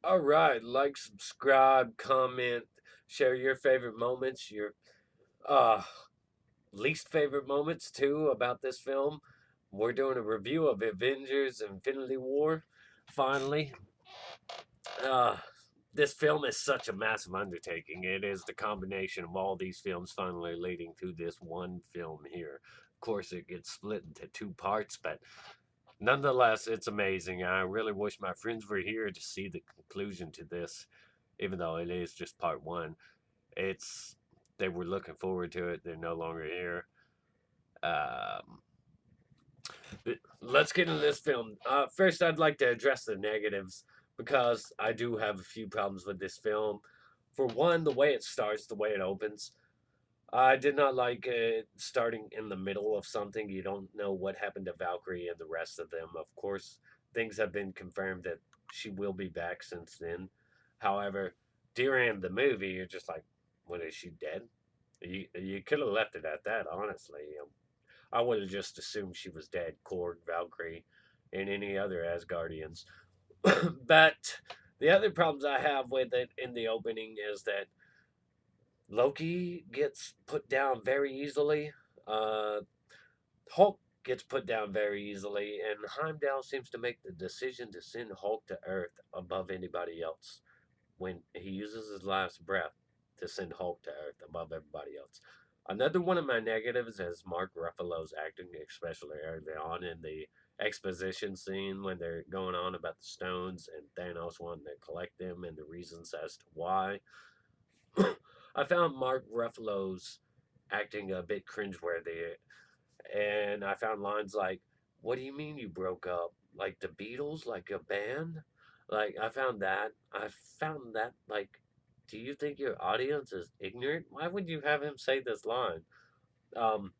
All right, like, subscribe, comment, share your favorite moments, your uh least favorite moments too about this film. We're doing a review of Avengers Infinity War. Finally, uh this film is such a massive undertaking. It is the combination of all these films finally leading to this one film here. Of course, it gets split into two parts, but nonetheless, it's amazing. I really wish my friends were here to see the conclusion to this, even though it is just part one. It's they were looking forward to it. They're no longer here. Um, let's get into this film. First, I'd like to address the negatives because I do have a few problems with this film. For one, the way it starts, the way it opens. I did not like it starting in the middle of something. You don't know what happened to Valkyrie and the rest of them. Of course, things have been confirmed that she will be back since then. However, during the movie, you're just like, what, is she dead? You could have left it at that, honestly. I would have just assumed she was dead, Korg, Valkyrie, and any other Asgardians. But the other problems I have with it in the opening is that Loki gets put down very easily. Uh, Hulk gets put down very easily, and Heimdall seems to make the decision to send Hulk to Earth above anybody else when he uses his last breath to send Hulk to Earth above everybody else. Another one of my negatives is Mark Ruffalo's acting, especially early on in the exposition scene when they're going on about the stones and Thanos wanting to collect them and the reasons as to why. I found Mark Ruffalo's acting a bit cringeworthy, and I found lines like, "What do you mean you broke up? Like the Beatles, like a band?" Like I found that. I found that like, do you think your audience is ignorant? Why would you have him say this line? Um,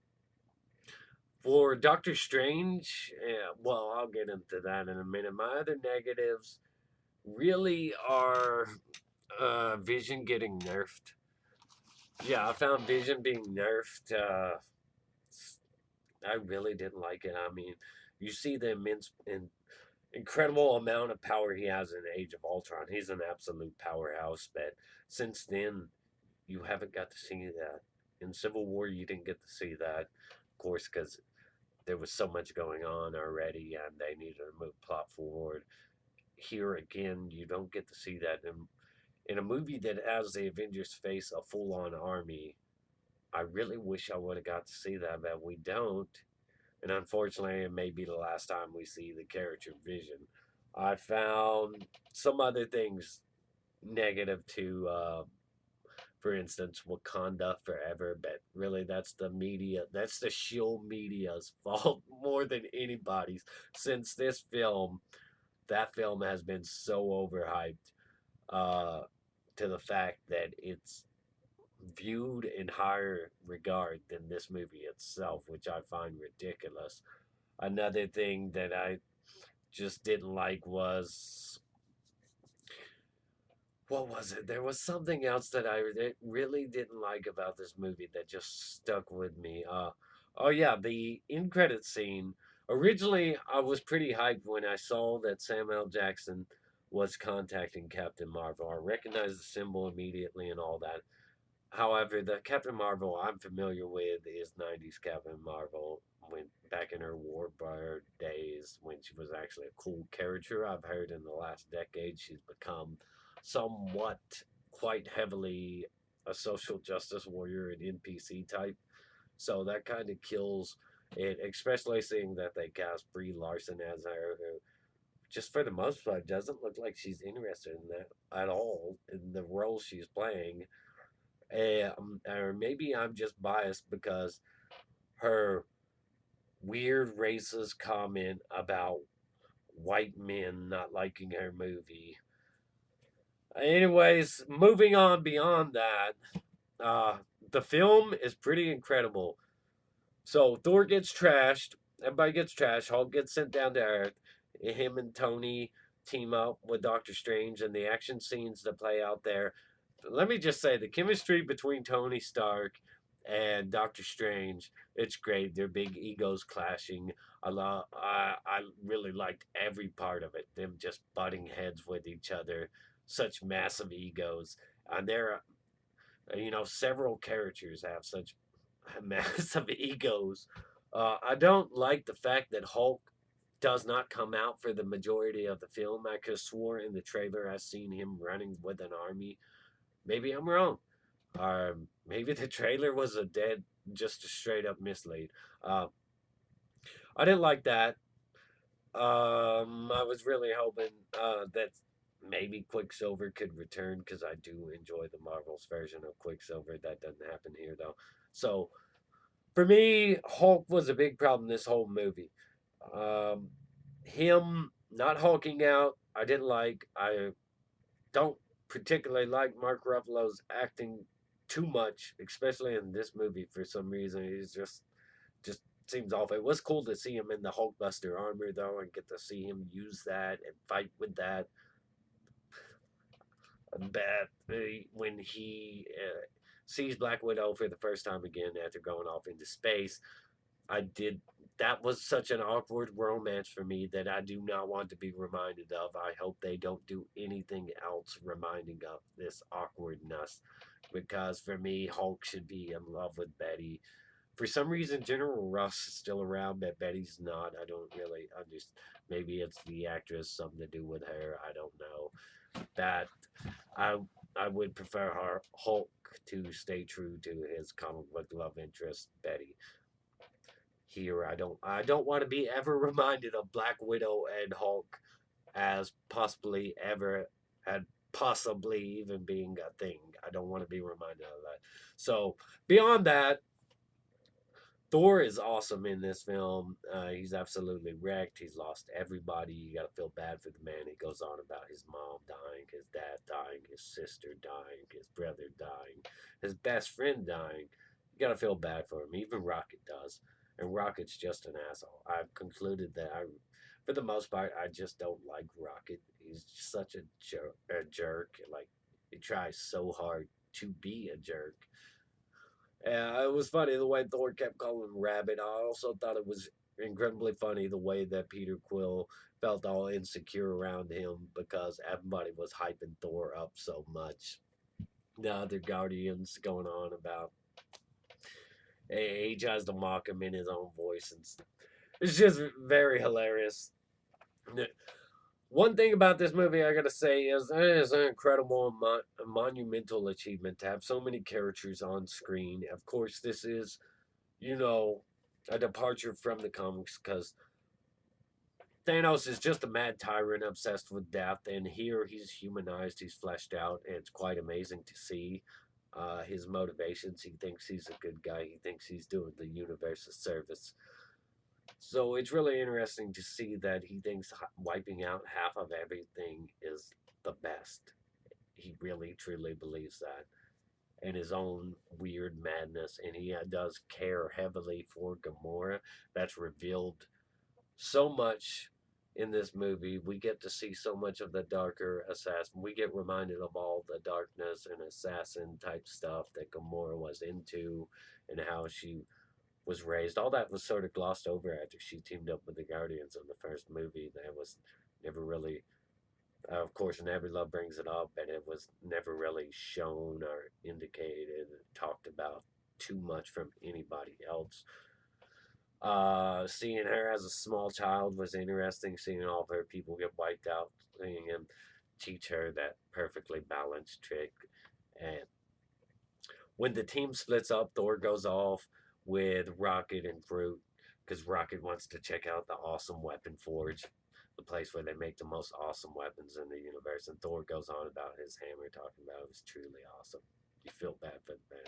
for Doctor Strange, yeah, well, I'll get into that in a minute. My other negatives really are Vision getting nerfed. Yeah, I found Vision being nerfed. I really didn't like it. I mean, you see the incredible amount of power he has in Age of Ultron. He's an absolute powerhouse, but since then, you haven't got to see that. In Civil War, you didn't get to see that, of course, because there was so much going on already and they needed to move plot forward. Here again, you don't get to see that. In a movie that has the Avengers face a full on army, I really wish I would have got to see that, but we don't. And unfortunately, it may be the last time we see the character Vision. I found some other things negative to, for instance, Wakanda Forever, but really that's the media, that's the shield media's fault more than anybody's. Since this film, that film has been so overhyped uh, to the fact that it's viewed in higher regard than this movie itself, which I find ridiculous. Another thing that I just didn't like was, what was it? There was something else that I really didn't like about this movie that just stuck with me. Oh yeah, the in credit scene. Originally, I was pretty hyped when I saw that Samuel Jackson was contacting Captain Marvel. I recognized the symbol immediately and all that. However, the Captain Marvel I'm familiar with is '90s Captain Marvel. When back in her Warbird days, when she was actually a cool character, I've heard in the last decade she's become somewhat quite heavily a social justice warrior and NPC type. So that kind of kills it, especially seeing that they cast Brie Larson as her, who just for the most part doesn't look like she's interested in that at all in the role she's playing. Or maybe I'm just biased because her weird racist comment about white men not liking her movie. Anyways, moving on beyond that, uh, the film is pretty incredible. So Thor gets trashed. Everybody gets trashed. Hulk gets sent down to Earth. Him and Tony team up with Doctor Strange, and the action scenes that play out there. Let me just say the chemistry between Tony Stark and Doctor Strange, it's great. Their big egos clashing. I really liked every part of it. Them just butting heads with each other, such massive egos, and several characters have such massive egos. I don't like the fact that Hulk does not come out for the majority of the film. I could have swore in the trailer I seen him running with an army. Maybe I'm wrong. Maybe the trailer was just a straight up mislead. Uh, I didn't like that. I was really hoping that maybe Quicksilver could return because I do enjoy the Marvel's version of Quicksilver. That doesn't happen here though. So for me, Hulk was a big problem this whole movie. Um, him not hulking out, I didn't like. I don't particularly like Mark Ruffalo's acting too much, especially in this movie for some reason. He's just seems off. It was cool to see him in the Hulkbuster armor though, and get to see him use that and fight with that. Bat when he sees Black Widow for the first time again after going off into space. I did. That was such an awkward romance for me that I do not want to be reminded of. I hope they don't do anything else reminding of this awkwardness, because for me, Hulk should be in love with Betty. For some reason, General Ross is still around, but Betty's not. I don't really understand. Maybe it's the actress, something to do with her. I don't know. That I I would prefer Hulk to stay true to his comic book love interest, Betty. Here, I don't want to be ever reminded of Black Widow and Hulk as possibly ever had possibly even being a thing. I don't want to be reminded of that. So beyond that, Thor is awesome in this film. He's absolutely wrecked. He's lost everybody. You got to feel bad for the man. He goes on about his mom dying, his dad dying, his sister dying, his brother dying, his best friend dying. You got to feel bad for him. Even Rocket does. And Rocket's just an asshole. I've concluded that for the most part, I just don't like Rocket. He's such a jerk. Like, he tries so hard to be a jerk. It was funny the way Thor kept calling him Rabbit. I also thought it was incredibly funny the way that Peter Quill felt all insecure around him because everybody was hyping Thor up so much. The other Guardians going on about, he tries to mock him in his own voice, and it's just very hilarious. One thing about this movie I gotta say is it is an incredible monumental achievement to have so many characters on screen. Of course, this is, you know, a departure from the comics because Thanos is just a mad tyrant obsessed with death, and here he's humanized, he's fleshed out, and it's quite amazing to see his motivations. He thinks he's a good guy, he thinks he's doing the universe a service. So it's really interesting to see that he thinks wiping out half of everything is the best. He really, truly believes that in his own weird madness, and he does care heavily for Gamora. That's revealed so much in this movie. We get to see so much of the darker assassin. We get reminded of all the darkness and assassin type stuff that Gamora was into, and how she was raised. All that was sort of glossed over after she teamed up with the Guardians in the first movie. That was never really, of course, Nebula brings it up, and it was never really shown or indicated or talked about too much from anybody else. Seeing her as a small child was interesting. Seeing all of her people get wiped out, seeing him teach her that perfectly balanced trick. And when the team splits up, Thor goes off with Rocket and Groot because Rocket wants to check out the awesome weapon forge, the place where they make the most awesome weapons in the universe. And Thor goes on about his hammer, talking about it was truly awesome. You feel bad for the man.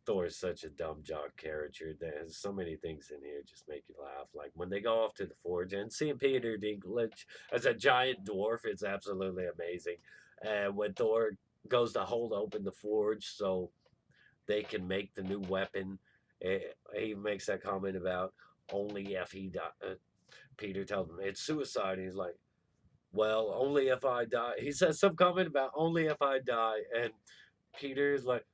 Thor is such a dumb jock character. There's so many things in here just make you laugh. Like when they go off to the forge and seeing Peter Dinklage as a giant dwarf, it's absolutely amazing. And when Thor goes to hold open the forge so they can make the new weapon, he makes that comment about only if he die. Peter tells him it's suicide. He's like, well, only if I die. He says some comment about only if I die, and Peter is like,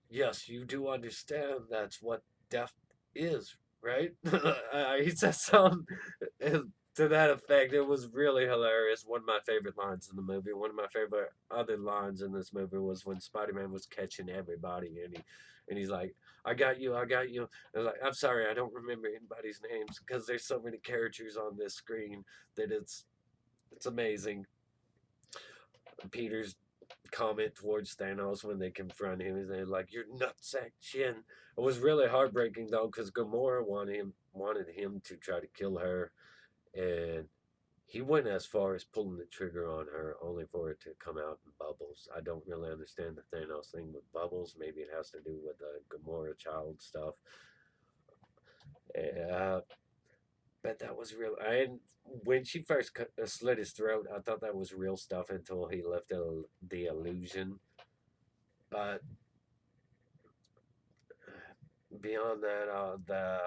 yes, you do understand that's what death is, right? He said something to that effect. It was really hilarious. One of my favorite lines in the movie. One of my favorite other lines in this movie was when Spider Man was catching everybody, and he's like, "I got you, I got you." And I was like, "I'm sorry, I don't remember anybody's names because there's so many characters on this screen that it's amazing." Peter's comment towards Thanos when they confront him is like, "Your nutsack chin." It was really heartbreaking though because Gamora wanted him to try to kill her, and he went as far as pulling the trigger on her, only for it to come out in bubbles. I don't really understand the Thanos thing with bubbles. Maybe it has to do with the Gamora child stuff. Uh, but that was real. And when she first slit his throat, I thought that was real stuff until he left the illusion. But beyond that, the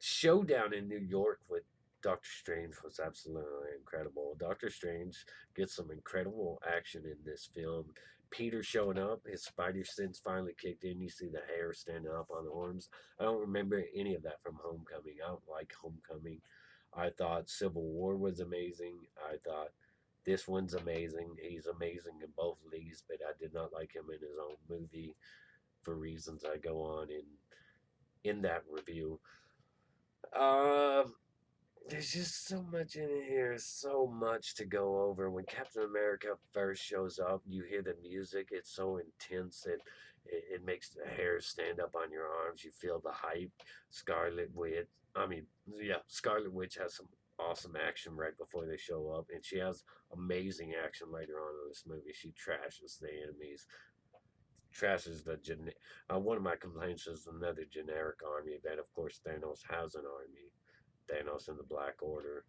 showdown in New York with Doctor Strange was absolutely incredible. Doctor Strange gets some incredible action in this film. Peter showing up, his spider sense finally kicked in. You see the hair standing up on the arms. I don't remember any of that from Homecoming. I don't like Homecoming. I thought Civil War was amazing. I thought this one's amazing. He's amazing in both leagues, but I did not like him in his own movie for reasons I go on in that review. Uh, there's just so much in here, so much to go over. When Captain America first shows up, you hear the music. It's so intense that it makes the hair stand up on your arms. You feel the hype. Scarlet Witch, I mean, yeah, Scarlet Witch has some awesome action right before they show up, and she has amazing action later on in this movie. She trashes the enemies, trashes the one of my complaints is another generic army, but of course Thanos has an army. Thanos and the Black Order.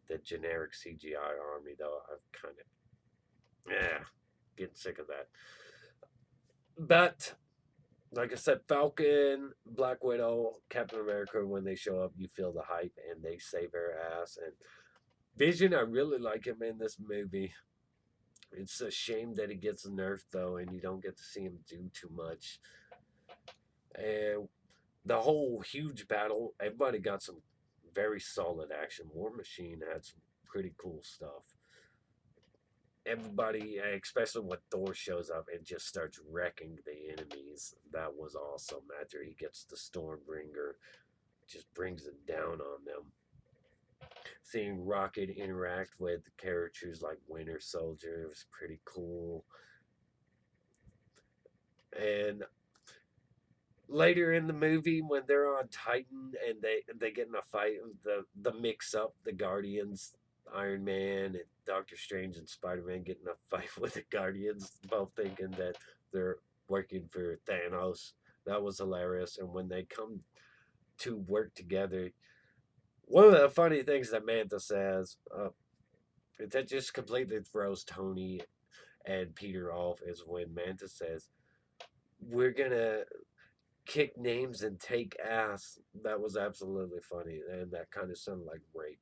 The generic CGI army, though, I've kind of, yeah, getting sick of that. But like I said, Falcon, Black Widow, Captain America, when they show up, you feel the hype and they save their ass. And Vision, I really like him in this movie. It's a shame that he gets nerfed though, and you don't get to see him do too much. And the whole huge battle, everybody got some very solid action. War Machine had some pretty cool stuff. Everybody, especially when Thor shows up and just starts wrecking the enemies, that was awesome. After he gets the Stormbringer, just brings it down on them. Seeing Rocket interact with characters like Winter Soldier was pretty cool. And later in the movie when they're on Titan and they get in a fight, the mix up, the Guardians, Iron Man and Doctor Strange and Spider Man get in a fight with the Guardians, both thinking that they're working for Thanos. That was hilarious. And when they come to work together, one of the funny things that Manta says, that just completely throws Tony and Peter off is when Manta says, "We're gonna kick names and take ass." That was absolutely funny, and that kind of sounded like rape.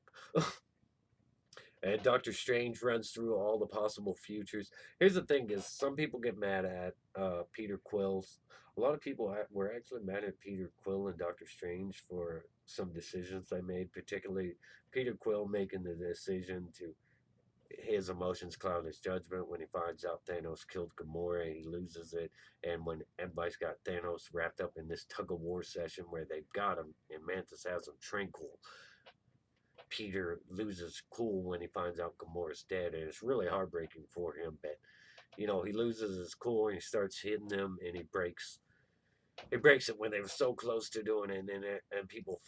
And Doctor Strange runs through all the possible futures. Here's the thing: is some people get mad at Peter Quill's. A lot of people were actually mad at Peter Quill and Doctor Strange for some decisions they made, particularly Peter Quill making the decision to his emotions cloud his judgment when he finds out Thanos killed Gamora. He loses it, and when everybody's got Thanos wrapped up in this tug of war session where they've got him, and Mantis has him tranquil, Peter loses cool when he finds out Gamora's dead, and it's really heartbreaking for him. But he loses his cool and he starts hitting them, and he breaks it when they were so close to doing it, and people,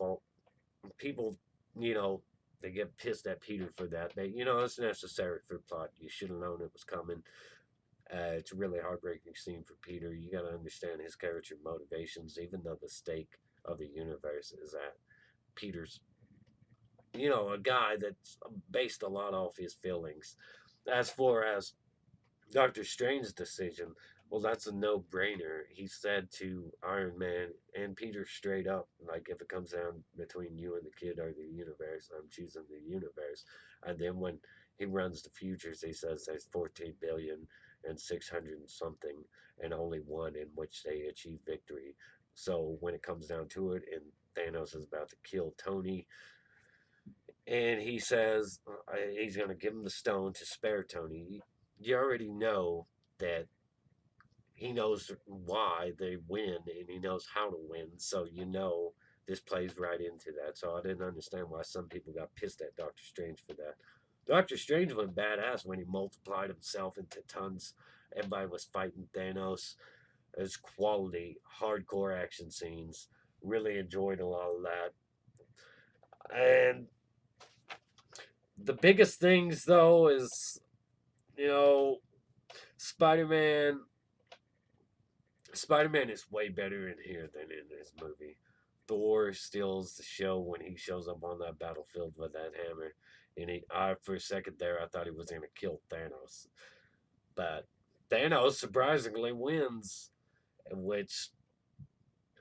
you know, they get pissed at Peter for that. It's necessary for plot. You should have known it was coming. It's a really heartbreaking scene for Peter. You got to understand his character motivations, even though the stake of the universe is that Peter's, a guy that's based a lot off his feelings. As far as Doctor Strange's decision, well, that's a no-brainer. He said to Iron Man and Peter straight up, like, if it comes down between you and the kid or the universe, I'm choosing the universe. And then when he runs the futures, he says there's 14 billion and 600 and something, and only one in which they achieve victory. So when it comes down to it, in Thanos is about to kill Tony, and he says he's going to give him the stone to spare Tony. You already know that he knows why they win and he knows how to win, so you know this plays right into that. So I didn't understand why some people got pissed at Doctor Strange for that. Doctor Strange went badass when he multiplied himself into tons. Everybody was fighting Thanos. It's quality, hardcore action scenes. Really enjoyed a lot of that. And the biggest things though is, you know, Spider Man. Spider Man is way better in here than in this movie. Thor steals the show when he shows up on that battlefield with that hammer. And for a second there, I thought he was going to kill Thanos. But Thanos surprisingly wins, which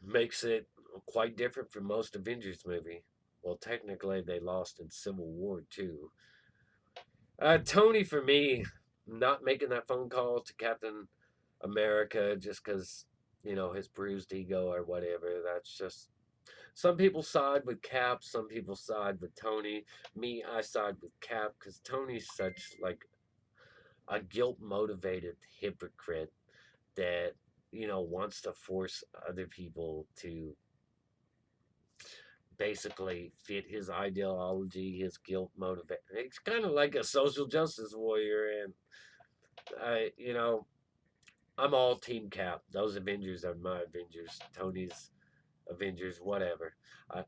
makes it quite different from most Avengers movie. Well, technically, they lost in Civil War too. Tony, for me, not making that phone call to Captain America just because, his bruised ego or whatever. That's just. Some people side with Cap, some people side with Tony. Me, I side with Cap because Tony's such like a guilt motivated hypocrite that, wants to force other people to basically fit his ideology, his guilt motivate. It's kind of like a social justice warrior, and I'm all Team Cap. Those Avengers are my Avengers. Tony's Avengers, whatever. I,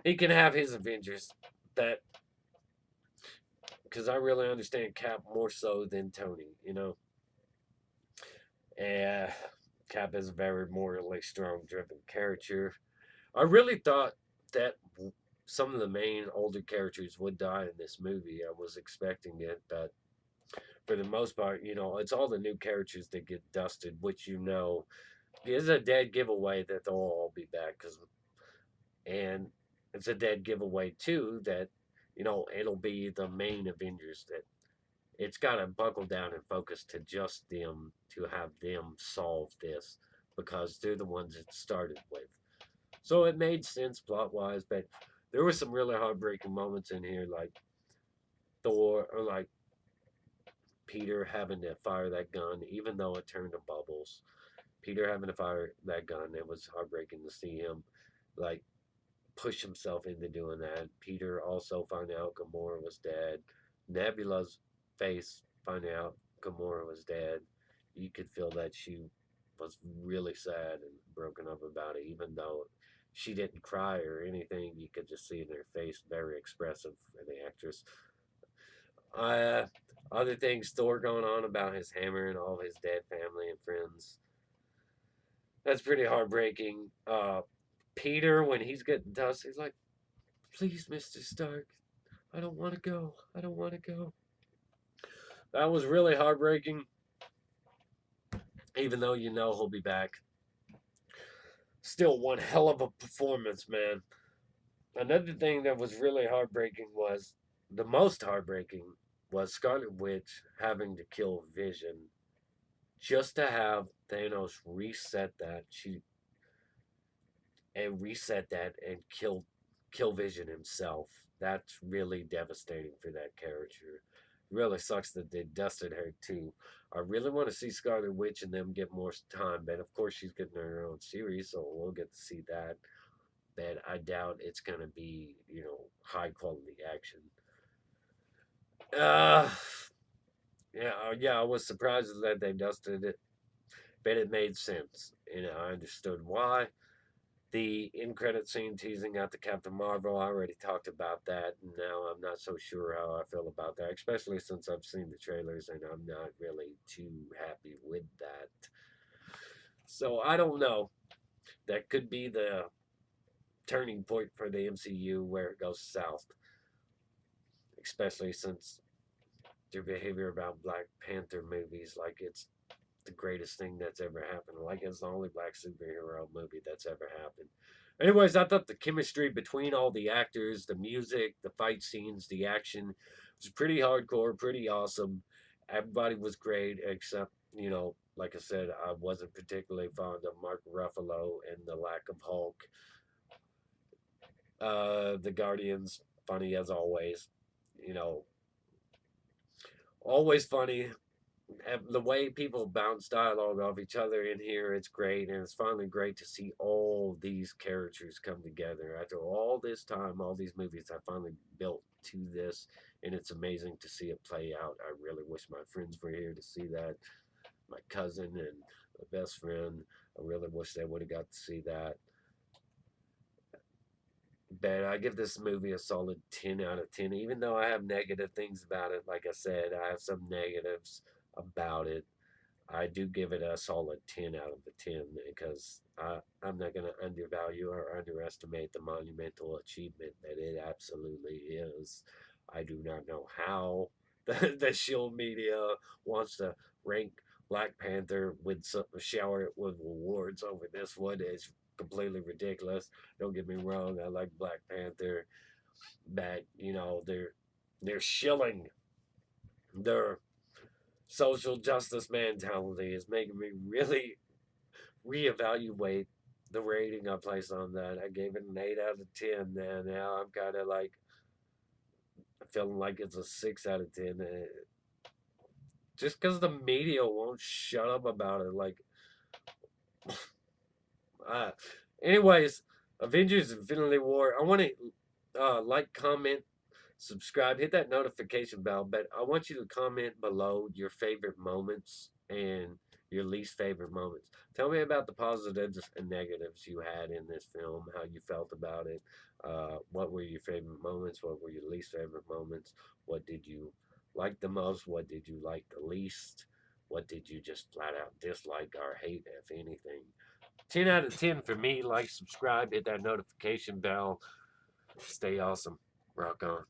he can have his Avengers. That because I really understand Cap more so than Tony. And Cap is a very morally strong, driven character. I really thought that some of the main older characters would die in this movie. I was expecting it, but for the most part, it's all the new characters that get dusted, which is a dead giveaway that they'll all be back. And it's a dead giveaway too that it'll be the main Avengers that it's got to buckle down and focus to just them to have them solve this because they're the ones it started with. So it made sense plot wise, but there were some really heartbreaking moments in here, like Thor or like Peter having to fire that gun, even though it turned to bubbles. Peter having to fire that gun, it was heartbreaking to see him like push himself into doing that. Peter also finding out Gamora was dead. Nebula's face finding out Gamora was dead. You could feel that she was really sad and broken up about it, even though she didn't cry or anything. You could just see in her face, very expressive for the actress. Uh, Other things, Thor going on about his hammer and all his dead family and friends. That's pretty heartbreaking. Peter, when he's getting dust, he's like, "Please, Mr. Stark, I don't want to go. I don't want to go." That was really heartbreaking, even though he'll be back. Still one hell of a performance, man. Another thing that was really heartbreaking was the most heartbreaking was Scarlet Witch having to kill Vision just to have Thanos reset that and kill Vision himself. That's really devastating for that character. Really sucks that they dusted her too. I really want to see Scarlet Witch and them get more time, but of course she's getting her own series, so we'll get to see that. But I doubt it's gonna be, high quality action. Uh yeah, I was surprised that they dusted it, but it made sense. I understood why. The end credit scene teasing out the Captain Marvel, I already talked about that. And now I'm not so sure how I feel about that, especially since I've seen the trailers and I'm not really too happy with that. So I don't know. That could be the turning point for the MCU where it goes south, especially since their behavior about Black Panther movies, like it's the greatest thing that's ever happened. Like it's the only black superhero movie that's ever happened. Anyways, I thought the chemistry between all the actors, the music, the fight scenes, the action was pretty hardcore, pretty awesome. Everybody was great, except, like I said, I wasn't particularly fond of Mark Ruffalo and the lack of Hulk. The Guardians, funny as always. You know, always funny. The way people bounce dialogue off each other in here, it's great, and it's finally great to see all these characters come together after all this time, all these movies. I finally built to this, and it's amazing to see it play out. I really wish my friends were here to see that. My cousin and my best friend. I really wish they would have got to see that. But I give this movie a solid 10 out of 10, even though I have negative things about it. Like I said, I have some negatives about it. I do give it a solid 10 out of the 10 because I'm not going to undervalue or underestimate the monumental achievement that it absolutely is. I do not know how the Shield media wants to rank Black Panther with some, shower it with awards over this one. It's completely ridiculous. Don't get me wrong, I like Black Panther, but they're shilling their social justice mentality is making me really reevaluate the rating I placed on that. I gave it an 8 out of 10, and now I'm kind of like feeling like it's a 6 out of 10. Just because the media won't shut up about it. Like, uh, anyways, Avengers Infinity War. I want to like, comment, subscribe, hit that notification bell. But I want you to comment below your favorite moments and your least favorite moments. Tell me about the positives and negatives you had in this film, how you felt about it. What were your favorite moments? What were your least favorite moments? What did you like the most? What did you like the least? What did you just flat out dislike or hate, if anything? 10 out of 10 for me. Like, subscribe, hit that notification bell. Stay awesome. Rock on.